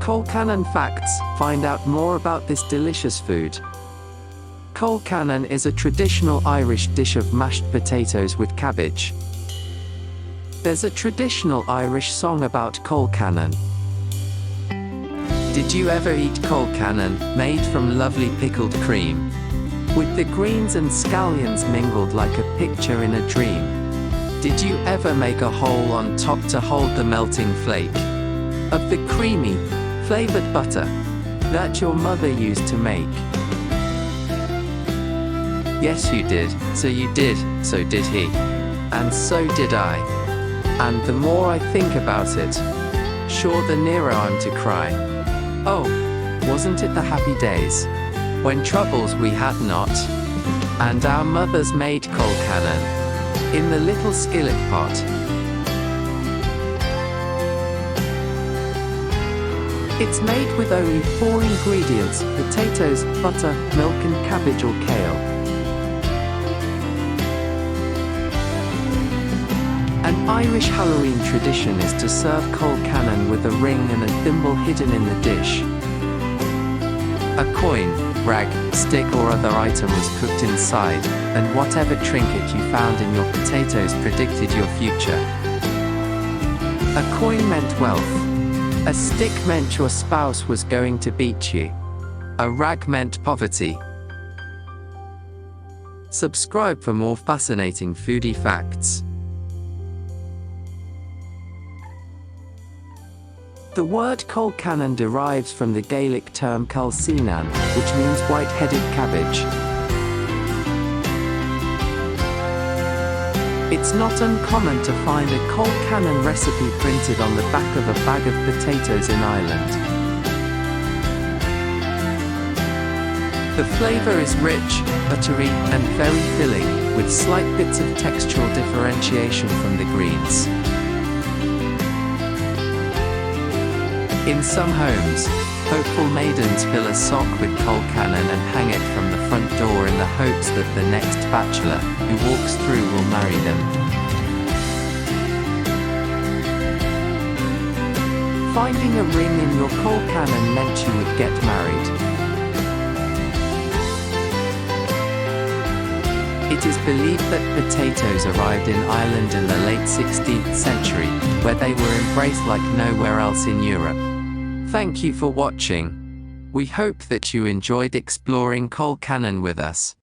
Colcannon facts. Find out more about this delicious food. Colcannon is a traditional Irish dish of mashed potatoes with cabbage. There's a traditional Irish song about Colcannon. Did you ever eat Colcannon, made from lovely pickled cream, with the greens and scallions mingled like a picture in a dream? Did you ever make a hole on top to hold the melting flake of the creamy, flavored butter that your mother used to make? Yes, you did, so did he, and so did I. And the more I think about it, sure the nearer I'm to cry. Oh, wasn't it the happy days, when troubles we had not, and our mothers made Colcannon in the little skillet pot. It's made with only 4 ingredients: potatoes, butter, milk and cabbage or kale. An Irish Halloween tradition is to serve Colcannon with a ring and a thimble hidden in the dish. A coin, rag, stick or other item was cooked inside, and whatever trinket you found in your potatoes predicted your future. A coin meant wealth. A stick meant your spouse was going to beat you. A rag meant poverty. Subscribe for more fascinating foodie facts. The word Colcannon derives from the Gaelic term Colcannon, which means white-headed cabbage. It's not uncommon to find a Colcannon recipe printed on the back of a bag of potatoes in Ireland. The flavor is rich, buttery, and very filling, with slight bits of textural differentiation from the greens. In some homes, hopeful maidens fill a sock with Colcannon and hang it from the front door in the hopes that the next bachelor who walks through will marry them. Finding a ring in your Colcannon meant you would get married. It is believed that potatoes arrived in Ireland in the late 16th century, where they were embraced like nowhere else in Europe. Thank you for watching. We hope that you enjoyed exploring Colcannon with us.